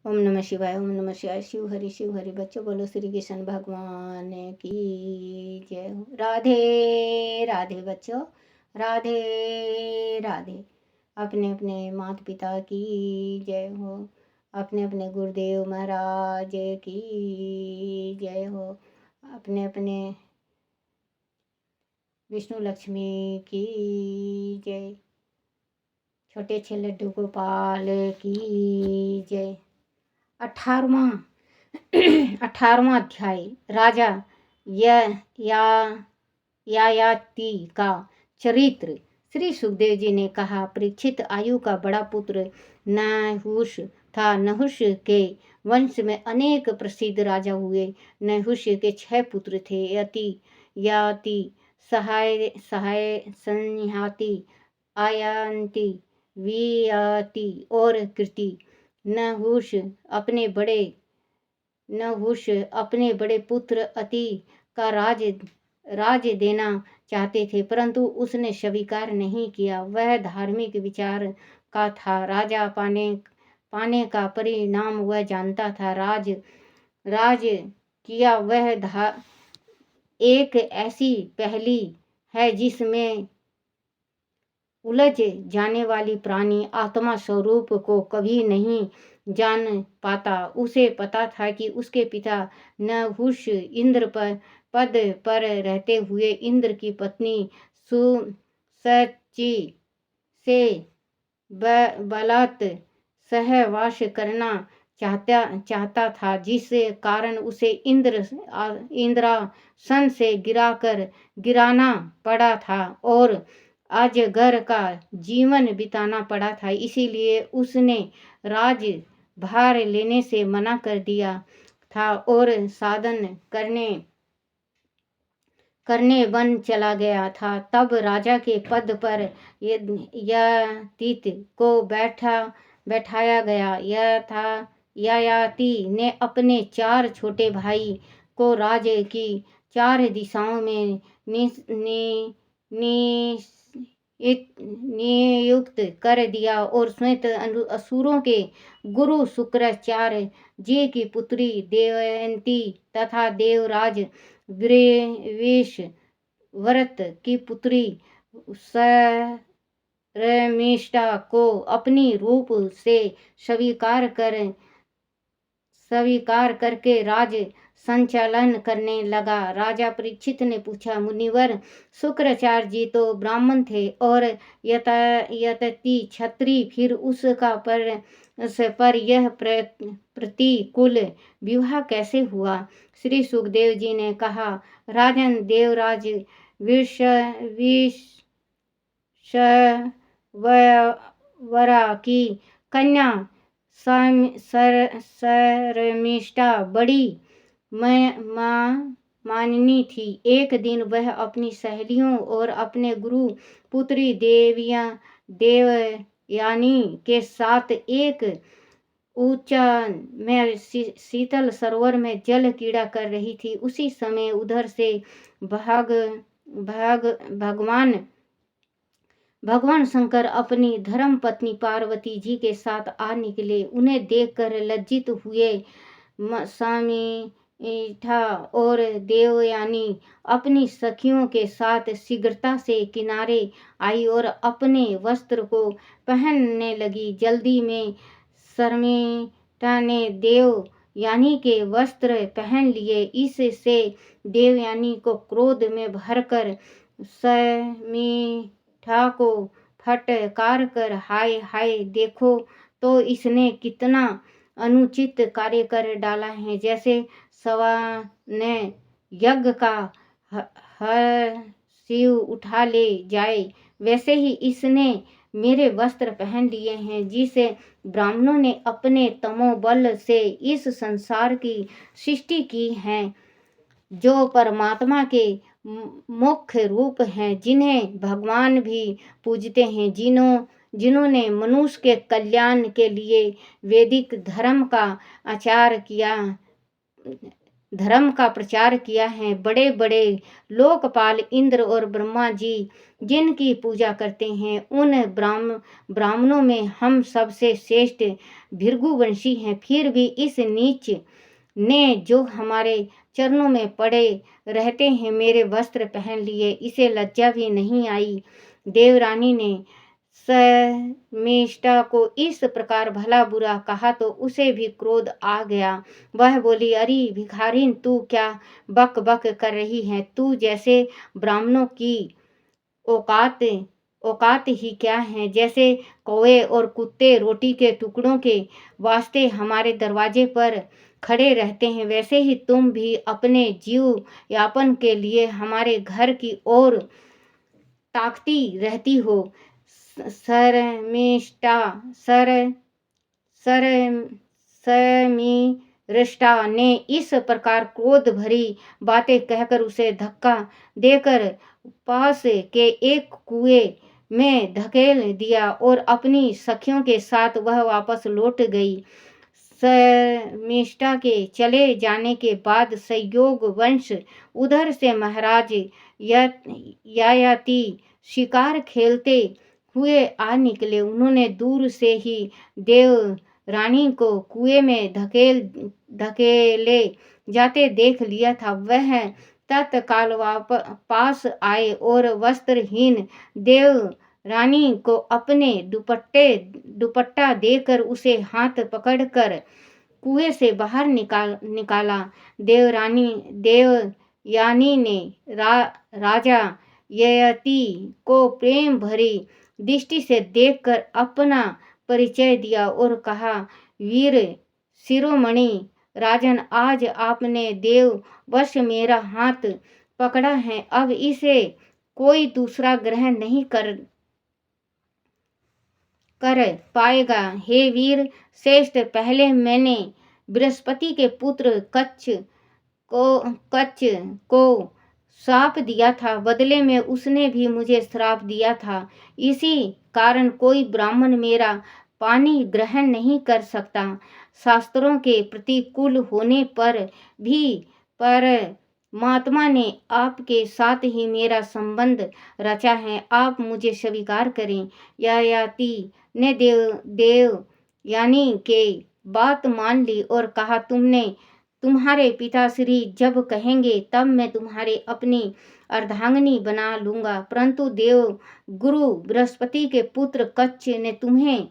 ओम नमः शिवाय, ओम नमः शिवाय। शिव हरि बच्चों, बोलो श्री कृष्ण भगवान की जय हो। राधे राधे बच्चों, राधे राधे। अपने अपने माता पिता की जय हो, अपने अपने गुरुदेव महाराज की जय हो, अपने अपने विष्णु लक्ष्मी की जय, छोटे छे लड्डू गोपाल की जय। 18वां 18वां अध्याय राजा यायाति का चरित्र। श्री सुखदेव जी ने कहा, परीक्षित, आयु का बड़ा पुत्र नहुष था। नहुष के वंश में अनेक प्रसिद्ध राजा हुए। नहुष के 6 पुत्र थे, यति, याति, सहाय, संयाति, आयान्ति, वियाति और कृति। नहुष अपने बड़े पुत्र अति का राज देना चाहते थे, परंतु उसने स्वीकार नहीं किया। वह धार्मिक विचार का था। राजा पाने का परिणाम वह जानता था। राज किया वह एक ऐसी पहेली है जिसमें उलझ जाने वाली प्राणी आत्मा स्वरूप को कभी नहीं जान पाता। उसे पता था कि उसके पिता नहुष इंद्र पद पर रहते हुए इंद्र की पत्नी सुसची से बलात् सहवास करना चाहता था, जिस कारण उसे इंद्रासन से गिराना पड़ा था और अजगर का जीवन बिताना पड़ा था। इसीलिए उसने राजभार लेने से मना कर दिया था और साधन करने वन चला गया था। तब राजा के पद पर यातीत को बैठाया गया। यायाति ने अपने 4 छोटे भाई को राज्य की 4 दिशाओं में नियुक्त कर दिया और स्वयं असुरों के गुरु शुक्राचार्य जी की पुत्री देवयंती तथा देवराज वृषव्रत की पुत्री शर्मिष्ठा को अपनी रूप से स्वीकार करके राज संचालन करने लगा। राजा परीक्षित ने पूछा, मुनिवर, शुक्राचार्य जी तो ब्राह्मण थे और यतति क्षत्रिय, फिर उसका पर यह प्रतिकूल विवाह कैसे हुआ? श्री सुखदेव जी ने कहा, राजन, देवराज वरा की कन्या शर्मिष्ठा बड़ी माननी थी। एक दिन वह अपनी सहेलियों और अपने गुरु पुत्री देवयानी के साथ एक ऊंचा में शीतल सरोवर में जल क्रीड़ा कर रही थी। उसी समय उधर से भगवान शंकर अपनी धर्म पत्नी पार्वती जी के साथ आ निकले। उन्हें देखकर लज्जित हुए समीठा और देवयानी अपनी सखियों के साथ शीघ्रता से किनारे आई और अपने वस्त्र को पहनने लगी। जल्दी में शर्मिष्ठा ने देवयानी के वस्त्र पहन लिए। इससे देवयानी को क्रोध में भरकर शर्मिष्ठा को फटकार कर, हाय हाय, देखो तो इसने कितना अनुचित कार्य कर डाला है। जैसे सवा ने यज्ञ का शिव उठा ले जाए, वैसे ही इसने मेरे वस्त्र पहन लिए हैं। जिसे ब्राह्मणों ने अपने तमोबल से इस संसार की सृष्टि की है, जो परमात्मा के मुख्य रूप हैं, जिन्हें भगवान भी पूजते हैं, जिन्होंने मनुष्य के कल्याण के लिए वैदिक धर्म का आचार किया धर्म का प्रचार किया है। बड़े बड़े लोकपाल इंद्र और ब्रह्मा जी जिनकी पूजा करते हैं, उन ब्राह्मणों में हम सबसे श्रेष्ठ भृगुवंशी हैं। फिर भी इस नीच ने जो हमारे चरणों में पड़े रहते हैं मेरे वस्त्र पहन लिए, इसे लज्जा भी नहीं आई। देवरानी ने शर्मिष्ठा को इस प्रकार भला बुरा कहा तो उसे भी क्रोध आ गया। वह बोली, अरे भिखारिन, तू क्या बक बक कर रही है? तू जैसे ब्राह्मणों की औकात औकात ही क्या है? जैसे कौवे और कुत्ते रोटी के टुकड़ों के वास्ते हमारे दरवाजे पर खड़े रहते हैं, वैसे ही तुम भी अपने जीव यापन के लिए हमारे घर की ओर ताकती रहती हो। शर्मिष्ठा सर सर शर्मिष्ठा ने इस प्रकार क्रोध भरी बातें कहकर उसे धक्का देकर पास के एक कुएं में धकेल दिया और अपनी सखियों के साथ वह वापस लौट गई। शर्मिष्ठा के चले जाने के बाद संयोग वंश उधर से महाराज ययाति शिकार खेलते हुए आ निकले। उन्होंने दूर से ही देव रानी को कुएं में धकेले जाते देख लिया था। वह तत्काल पास आए और वस्त्रहीन देव रानी को अपने दुपट्टा देकर उसे हाथ पकड़कर कुएं से बाहर निकाला। देवयानी ने राजा ययाति को प्रेम भरी दृष्टि से देखकर अपना परिचय दिया और कहा, वीर शिरोमणि राजन, आज आपने देव वश मेरा हाथ पकड़ा है, अब इसे कोई दूसरा ग्रहण नहीं कर पाएगा। हे वीर श्रेष्ठ, पहले मैंने बृहस्पति के पुत्र कच्छ को श्राप दिया था, बदले में उसने भी मुझे श्राप दिया था। इसी कारण कोई ब्राह्मण मेरा पानी ग्रहण नहीं कर सकता। शास्त्रों के प्रतिकूल होने पर भी परमात्मा ने आपके साथ ही मेरा संबंध रचा है, आप मुझे स्वीकार करें। ययाति ने देवयानी के बात मान ली और कहा, तुम्हारे पिताश्री जब कहेंगे तब मैं तुम्हारे अपनी अर्धांगिनी बना लूंगा, परंतु देव गुरु बृहस्पति के पुत्र कच्छ ने तुम्हें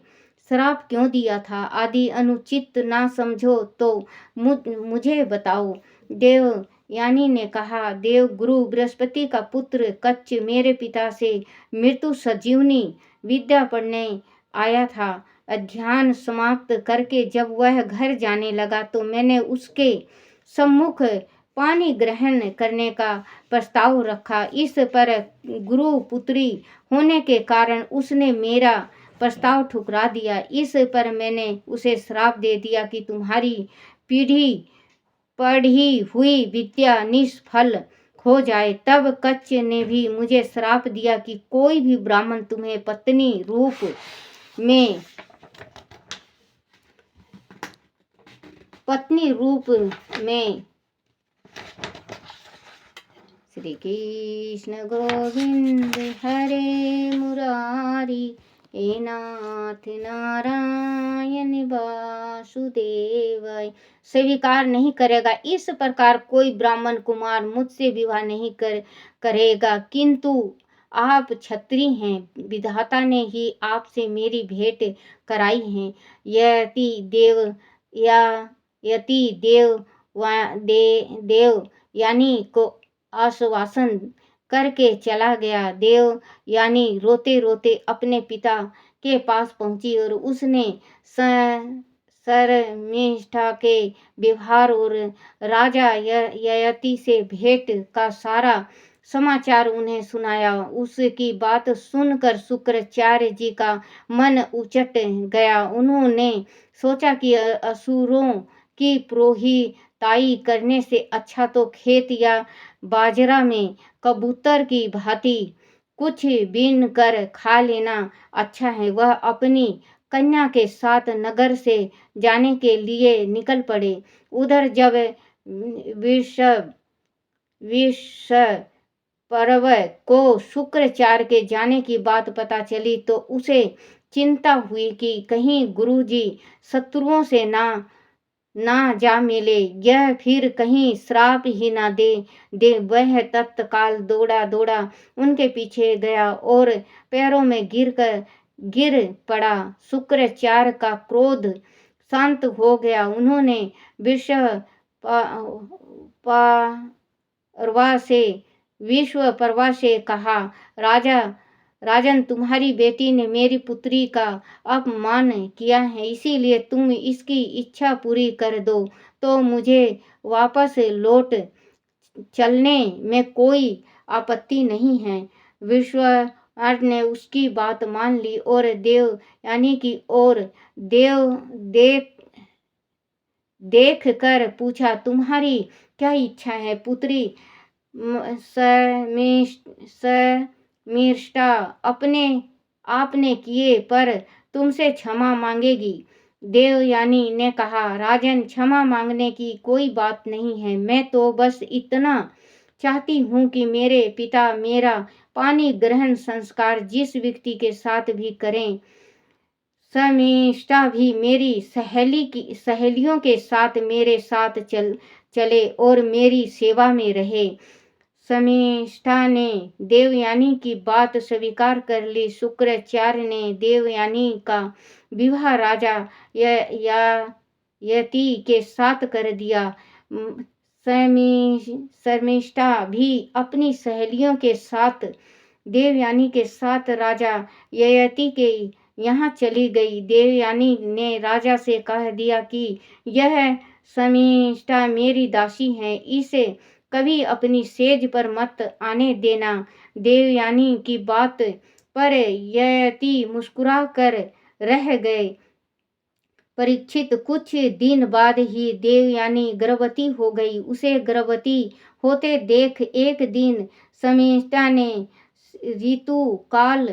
श्राप क्यों दिया था आदि अनुचित ना समझो तो मुझे बताओ। देवयानी ने कहा, देव गुरु बृहस्पति का पुत्र कच्छ मेरे पिता से मृत्यु संजीवनी विद्या पढ़ने आया था। अध्ययन समाप्त करके जब वह घर जाने लगा तो मैंने उसके सम्मुख पानी ग्रहण करने का प्रस्ताव रखा। इस पर गुरु पुत्री होने के कारण उसने मेरा प्रस्ताव ठुकरा दिया। इस पर मैंने उसे श्राप दे दिया कि तुम्हारी पढ़ी हुई विद्या निष्फल हो जाए। तब कच्छ ने भी मुझे श्राप दिया कि कोई भी ब्राह्मण तुम्हें पत्नी रूप में श्री कृष्ण गोविंद हरे मुरारी, हे नाथ नारायण वासुदेवाय स्वीकार नहीं करेगा। इस प्रकार कोई ब्राह्मण कुमार मुझसे विवाह नहीं करेगा, किंतु आप क्षत्रिय हैं, विधाता ने ही आपसे मेरी भेंट कराई है। यति देवयानी को आश्वासन करके चला गया। देवयानी रोते रोते अपने पिता के पास पहुंची और उसने शर्मिष्ठा के व्यवहार और राजा ययाति से भेंट का सारा समाचार उन्हें सुनाया। उसकी बात सुनकर शुक्राचार्य जी का मन उचट गया। उन्होंने सोचा कि असुरों की पुरोहिताई करने से अच्छा तो खेत या बाजरा में कबूतर की भांति कुछ बीन कर खा लेना अच्छा है। वह अपनी कन्या के साथ नगर से जाने के लिए निकल पड़े। उधर जब विष विष पर्व को शुक्राचार्य के जाने की बात पता चली तो उसे चिंता हुई कि कहीं गुरुजी शत्रुओं से ना जा मिले, यह फिर कहीं श्राप ही ना दे। वह तत्काल दौड़ा दौड़ा उनके पीछे गया और पैरों में गिर पड़ा। शुक्राचार्य का क्रोध शांत हो गया। उन्होंने विश्व परवा से कहा, राजन, तुम्हारी बेटी ने मेरी पुत्री का अपमान किया है, इसीलिए तुम इसकी इच्छा पूरी कर दो तो मुझे वापस लौट चलने में कोई आपत्ति नहीं है। विश्वामित्र ने उसकी बात मान ली और देवयानी की ओर देख कर पूछा, तुम्हारी क्या इच्छा है पुत्री? शर्मिष्ठा आपने किए पर तुमसे क्षमा मांगेगी। देवयानी ने कहा, राजन, क्षमा मांगने की कोई बात नहीं है। मैं तो बस इतना चाहती हूँ कि मेरे पिता मेरा पानी ग्रहण संस्कार जिस व्यक्ति के साथ भी करें, शर्मिष्ठा भी मेरी सहेलियों के साथ मेरे साथ चले और मेरी सेवा में रहे। शर्मिष्ठा ने देवयानी की बात स्वीकार कर ली। शुक्राचार्य ने देवयानी का विवाह राजा यति के साथ कर दिया। शर्मिष्ठा भी अपनी सहेलियों के साथ देवयानी के साथ राजा यति के यहाँ चली गई। देवयानी ने राजा से कह दिया कि यह शर्मिष्ठा मेरी दासी है, इसे कभी अपनी सेज पर मत आने देना। देवयानी की बात पर यति मुस्कुरा कर रह गए। परीक्षित, कुछ दिन बाद ही देवयानी गर्भवती हो गई। उसे गर्भवती होते देख एक दिन शर्मिष्ठा ने ऋतुकाल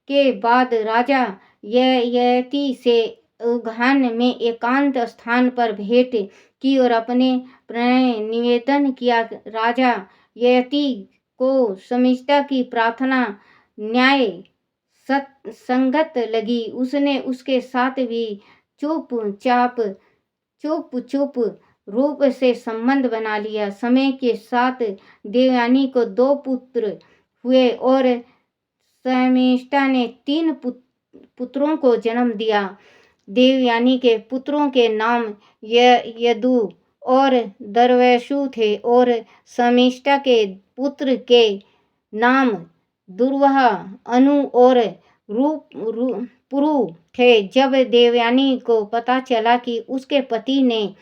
के बाद राजा यति से उद्यान में एकांत स्थान पर भेंट की और अपने प्रणय निवेदन किया। राजा यति को शर्मिष्ठा की प्रार्थना न्याय संगत लगी। उसने उसके साथ भी चुप रूप से संबंध बना लिया। समय के साथ देवयानी को 2 पुत्र हुए और शर्मिष्ठा ने 3 पुत्रों को जन्म दिया। देवयानी के पुत्रों के नाम यदु और दर्वशु थे और शर्मिष्ठा के पुत्र के नाम दुर्वाह, अनु और पुरु थे। जब देवयानी को पता चला कि उसके पति ने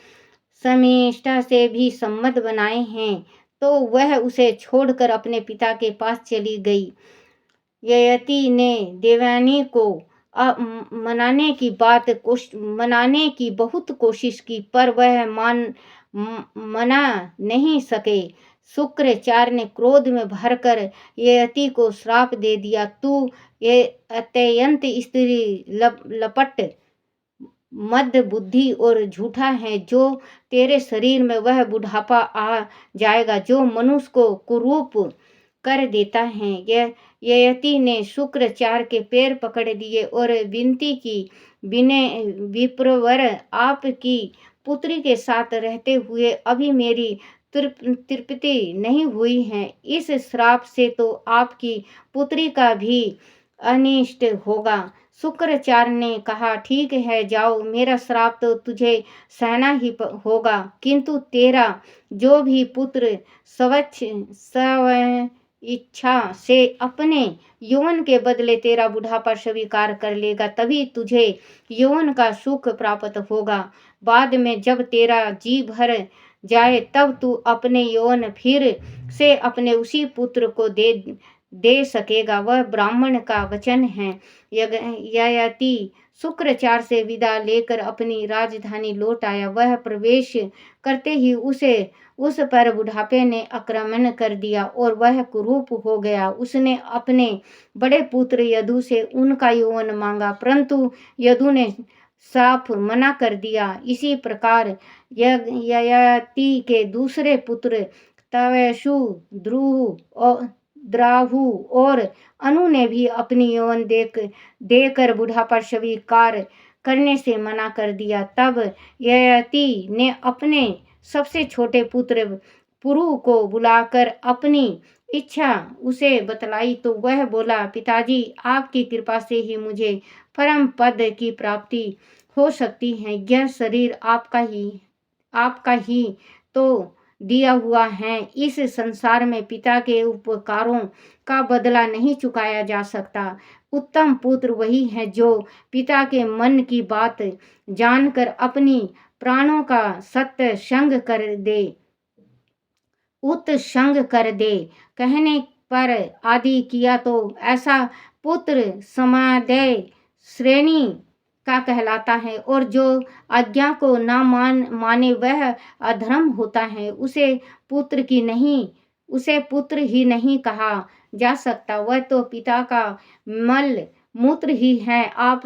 शर्मिष्ठा से भी संबंध बनाए हैं तो वह उसे छोड़कर अपने पिता के पास चली गई। यति ने देवयानी को मनाने की बहुत कोशिश की पर वह मना नहीं सके। शुक्राचार्य ने क्रोध में भरकर यति को श्राप दे दिया, तू ये अत्यंत स्त्री लपट मद बुद्धि और झूठा है, जो तेरे शरीर में वह बुढ़ापा आ जाएगा जो मनुष्य को कुरूप कर देता है। यति ने शुक्राचार्य के पैर पकड़ लिए और विनती की, विप्रवर, आपकी पुत्री के साथ रहते हुए अभी मेरी तृप्ति नहीं हुई है। इस श्राप से तो आपकी पुत्री का भी अनिष्ट होगा। शुक्राचार्य ने कहा, ठीक है, जाओ, मेरा श्राप तो तुझे सहना ही होगा, किंतु तेरा जो भी पुत्र स्व इच्छा से अपने यौवन के बदले तेरा बुढ़ापा स्वीकार कर लेगा, तभी तुझे यौवन का सुख प्राप्त होगा। बाद में जब तेरा जी भर जाए तब तू अपने यौवन फिर से अपने उसी पुत्र को दे सकेगा। वह ब्राह्मण का वचन है। यति शुक्राचार्य से विदा लेकर अपनी राजधानी लौट आया। वह प्रवेश करते ही उस पर बुढ़ापे ने आक्रमण कर दिया और वह कुरूप हो गया। उसने अपने बड़े पुत्र यदु से उनका यौवन मांगा, परंतु यदु ने साफ मना कर दिया। इसी प्रकार ययाति के दूसरे पुत्र तवैशु, द्राहु और अनु ने भी अपनी यौन देकर बुढ़ापा स्वीकार करने से मना कर दिया। तब ययाति ने अपने सबसे छोटे पुत्र पुरु को बुलाकर अपनी इच्छा उसे बतलाई, तो वह बोला, पिताजी, आपकी कृपा से ही मुझे परम पद की प्राप्ति हो सकती है। यह शरीर आपका ही तो दिया हुआ है। इस संसार में पिता के उपकारों का बदला नहीं चुकाया जा सकता। उत्तम पुत्र वही है जो पिता के मन की बात जानकर अपनी प्राणों का उत्संग कर दे। कहने पर आदि किया तो ऐसा पुत्र समादय श्रेणी का कहलाता है, और जो आज्ञा को न माने वह अधर्म होता है। उसे पुत्र ही नहीं कहा जा सकता, वह तो पिता का मल मूत्र ही है। आप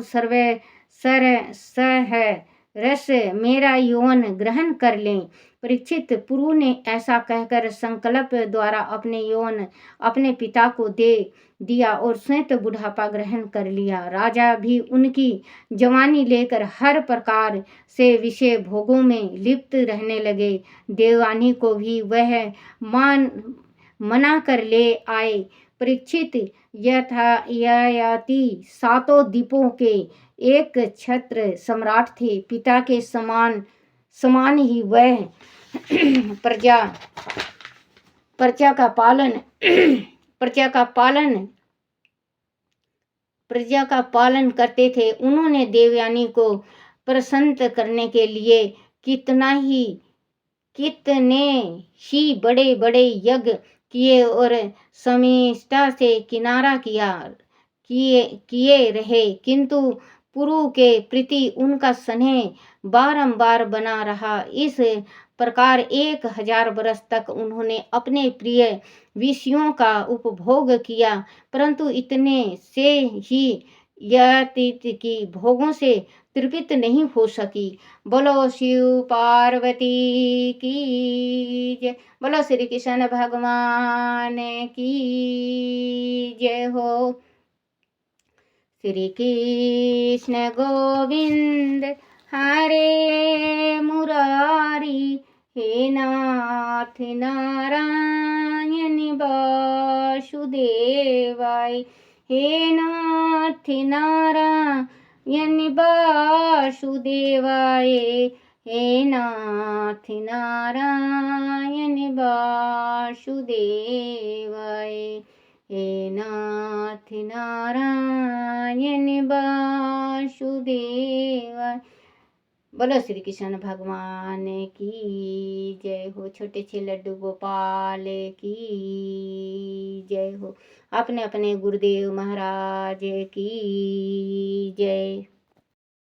रस मेरा यौन ग्रहण कर लें। परीक्षित, पुरु ने ऐसा कहकर संकल्प द्वारा अपने यौन अपने पिता को दे दिया और स्वयं बुढ़ापा ग्रहण कर लिया। राजा भी उनकी जवानी लेकर हर प्रकार से विषय भोगों में लिप्त रहने लगे। देवयानी को भी वह मना कर ले आए। परीक्षित, ययाति 7 द्वीपों के एक छत्र सम्राट थे। पिता के समान ही वह प्रजा का पालन करते थे। उन्होंने देवयानी को प्रसन्न करने के लिए कितने ही बड़े बड़े यज्ञ किए और समिष्टा से किनारा किए रहे, किंतु पुरु के प्रति उनका स्नेह बारंबार बना रहा। इस प्रकार 1000 वर्ष तक उन्होंने अपने प्रिय विषयों का उपभोग किया, परंतु इतने से ही ययाति की भोगों से तृप्त नहीं हो सकी। बोलो शिव पार्वती की जय। बोलो श्री कृष्ण भगवान की जय हो। श्री कृष्ण गोविंद हरे मुरारी, हे नाथ नारायण वासुदेवाय, हे नाथ नारायण वासुदेवाय, हे नाथ नारायण वासुदेवाय, हे नाथ नारायण वासुदेवाय। बोलो श्री कृष्ण भगवान की जय हो। छोटे से लड्डू गोपाल की जय हो। अपने अपने गुरुदेव महाराज की जय।